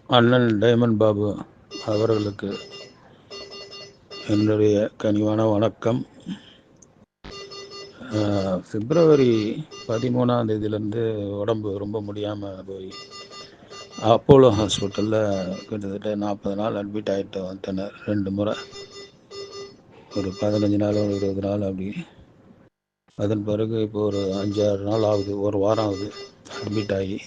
அண்ணன் டைமண்ட் பாபு அவர்களுக்கு என்னுடைய கனிவான வணக்கம். பிப்ரவரி 13ஆம் தேதியிலேருந்து உடம்பு ரொம்ப முடியாமல் போய் அப்போலோ ஹாஸ்பிட்டலில் கிட்டத்தட்ட 40 நாள் அட்மிட் ஆகிட்டு வந்துட்டேன். 2 முறை, ஒரு 15 நாள், ஒரு 20 நாள் அப்படி. அதன் பிறகு இப்போ ஒரு 5-6 நாள் ஆகுது, ஒரு வாரம் ஆகுது அட்மிட் ஆகி.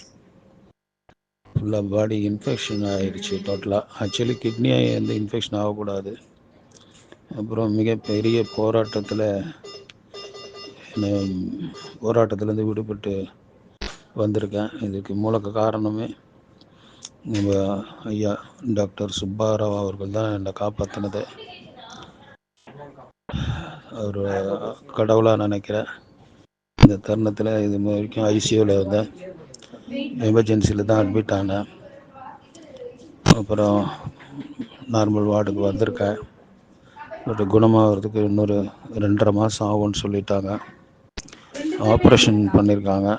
ஃபுல்லாக பாடி இன்ஃபெக்ஷன் ஆகிடுச்சு டோட்டலாக. ஆக்சுவலி கிட்னி வந்து இன்ஃபெக்ஷன் ஆகக்கூடாது. அப்புறம் மிகப்பெரிய போராட்டத்திலேருந்து விடுபட்டு வந்திருக்கேன். இதுக்கு மூல காரணமே நம்ம ஐயா டாக்டர் சுப்பாராவ் அவர்கள் தான் என்னை காப்பாற்றினது. அவர் கடவுளாக நினைக்கிறேன். இந்த தருணத்தில் இது வரைக்கும் ஐசியூவில் இருந்தேன், எமர்ஜென்சியில் தான் அட்மிட் ஆனேன். அப்புறம் நார்மல் வார்டுக்கு வந்திருக்கேன். பட் குணமாகிறதுக்கு இன்னொரு 2.5 மாதம் ஆகும்னு சொல்லிட்டாங்க. ஆப்ரேஷன் பண்ணியிருக்காங்க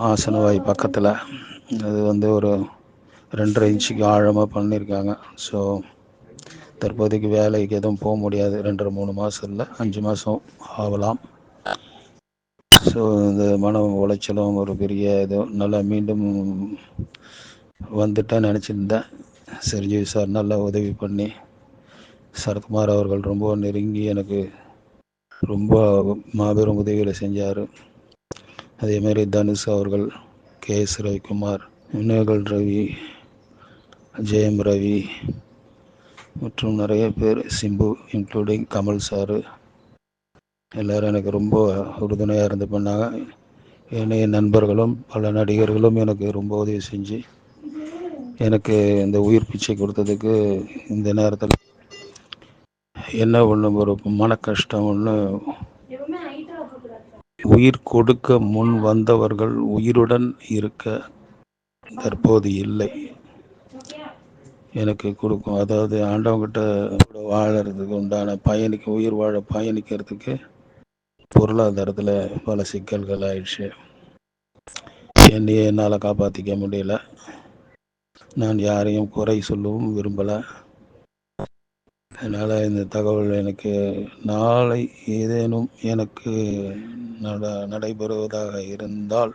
ஆசனவாய் பக்கத்தில். அது வந்து ஒரு 2.5 இன்ச்சுக்கு ஆழமாக பண்ணியிருக்காங்க. ஸோ தற்போதைக்கு வேலைக்கு எதுவும் போக முடியாது. 2-3 மாதம் இல்லை, 5 மாதம் ஆகலாம். ஸோ இந்த மன உளைச்சலும் ஒரு பெரிய இது. நல்லா மீண்டும் வந்துட்டேன்னு நினச்சிருந்தேன். சிரஞ்சீவி சார் நல்லா உதவி பண்ணி, சரத்குமார் அவர்கள் ரொம்ப நெருங்கி எனக்கு ரொம்ப மாபெரும் உதவிகளை செஞ்சார். அதேமாதிரி தனுஷ் அவர்கள், KS ரவிக்குமார், வினோகல் ரவி, ஜெயம் ரவி மற்றும் நிறைய பேர், சிம்பு இன்க்ளூடிங் கமல் சார், எல்லோரும் எனக்கு ரொம்ப உறுதுணையாக இருந்து பண்ணாங்க. என்னைய நண்பர்களும் பல நடிகர்களும் எனக்கு ரொம்ப உதவி செஞ்சு எனக்கு இந்த உயிர் பிச்சை கொடுத்ததுக்கு இந்த நேரத்தில் என்ன ஒன்று, ஒரு மன கஷ்டம் ஒன்று. உயிர் கொடுக்க முன் வந்தவர்கள் உயிருடன் இருக்க தற்போது இல்லை. எனக்கு கொடுக்கும், அதாவது ஆண்டவங்கிட்ட வாழறதுக்கு உண்டான உயிர் வாழ பயணிக்கிறதுக்கு பொருளாதாரத்தில் பல சிக்கல்கள் ஆயிடுச்சு. என்னையே என்னால் காப்பாற்றிக்க முடியல. நான் யாரையும் குறை சொல்லவும் விரும்பலை. அதனால் இந்த தகவல் எனக்கு நாளை ஏதேனும் எனக்கு நடைபெறுவதாக இருந்தால்,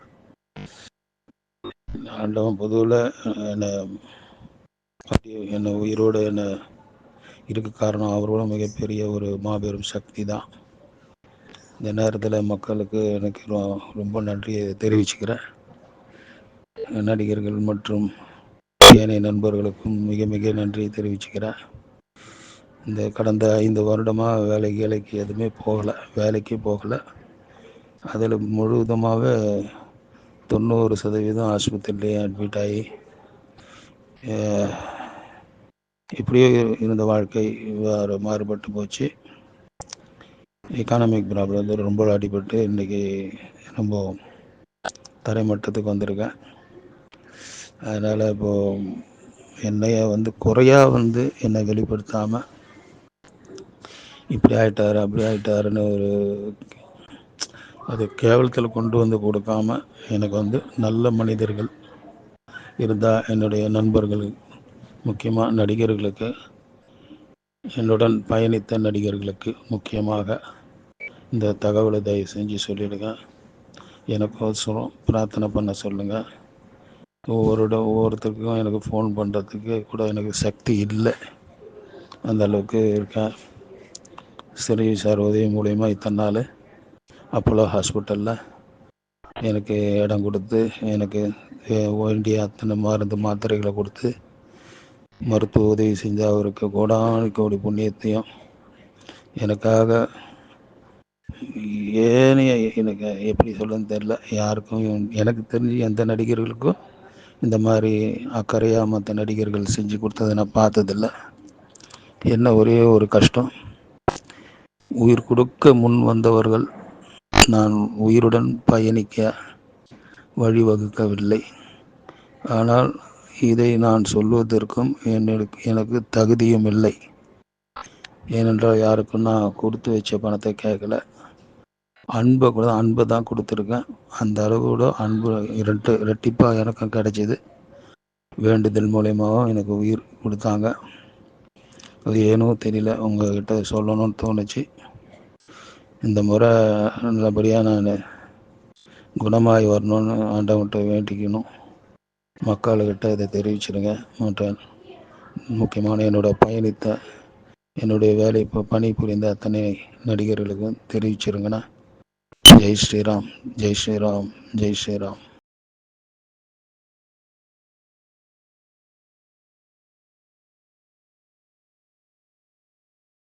ஆண்டவன் பொதுவில் என்னை உயிரோடு என்ன இருக்க காரணம் அவரோட மிகப்பெரிய ஒரு மாபெரும் சக்தி தான். இந்த நேரத்தில் மக்களுக்கு எனக்கு ரொம்ப நன்றியை தெரிவிச்சுக்கிறேன். நடிகர்கள் மற்றும் ஏனைய நண்பர்களுக்கும் மிக மிக நன்றியை தெரிவிச்சுக்கிறேன். இந்த கடந்த 5 வருடமாக வேலைக்கு எதுவுமே வேலைக்கு போகலை. அதில் முழுவதுமாக 90% ஆஸ்பத்திரியிலே அட்மிட் ஆகி இப்படியே இருந்த வாழ்க்கை வேறு மாறுபட்டு போச்சு. எக்கானமிக் ப்ராப்ளம் ரொம்ப அடிபட்டு இன்றைக்கி ரொம்ப தரைமட்டத்துக்கு வந்திருக்கேன். அதனால் இப்போது என்னைய குறையாக என்னை வெளிப்படுத்தாமல் இப்படி ஆகிட்டாரு அப்படி ஆகிட்டாருன்னு அது கேவலத்தில் கொண்டு கொடுக்காம எனக்கு நல்ல மனிதர்கள் இருந்தால், என்னுடைய நண்பர்கள், முக்கியமாக நடிகர்களுக்கு, என்னுடன் பயணித்த நடிகர்களுக்கு முக்கியமாக இந்த தகவலை தயவு செஞ்சு சொல்லிவிடுங்க. எனக்கோசரம் பிரார்த்தனை பண்ண சொல்லுங்கள். ஒவ்வொருத்தருக்கும் எனக்கு ஃபோன் பண்ணுறதுக்கு கூட எனக்கு சக்தி இல்லை, அந்த அளவுக்கு இருக்கேன். சிரஞ்சீவி சார் உதவி மூலயமா இத்தனை நாள் அப்போலோ ஹாஸ்பிட்டலில் எனக்கு இடம் கொடுத்து, எனக்கு வேண்டிய அத்தனை மருந்து மாத்திரைகளை கொடுத்து மருத்துவ உதவி செஞ்ச அவருக்கு கோடானு கோடி புண்ணியத்தையும், எனக்காக எனக்கு எப்படி சொல்லுன்னு தெரில, யாருக்கும் எனக்கு தெரிஞ்சு எந்த நடிகர்களுக்கும் இந்த மாதிரி அக்கறையாக மற்ற நடிகர்கள் செஞ்சு கொடுத்ததை நான் பார்த்ததில்லை. என்ன ஒரே ஒரு கஷ்டம், உயிர் கொடுக்க முன் வந்தவர்கள் நான் உயிருடன் பயணிக்க வழிவகுக்கவில்லை. ஆனால் இதை நான் சொல்வதற்கும் எனக்கு தகுதியும் இல்லை. ஏனென்றால் யாருக்கும் நான் கொடுத்து வச்ச பணத்தை கேட்கல. அன்பை தான் கொடுத்துருக்கேன். அந்த அளவு கூட அன்பு இரட்டிப்பாக எனக்கும் கிடைச்சிது. வேண்டுதல் மூலயமாவும் எனக்கு உயிர் கொடுத்தாங்க. அது ஏனோ தெரியல, உங்ககிட்ட சொல்லணும்னு தோணுச்சு. இந்த முறை நல்லபடியாக நான் குணமாகி வரணும்னு ஆண்டவன்கிட்ட வேண்டிக்கணும். மக்கள்கிட்ட இதை தெரிவிச்சிருங்க. மற்ற முக்கியமான என்னுடைய வேலை இப்போ பணிபுரிந்த அத்தனை நடிகர்களுக்கும் தெரிவிச்சிருங்கண்ணா. ஜெய் ஸ்ரீராம், ஜெய் ஸ்ரீராம், ஜெய் ஸ்ரீராம்.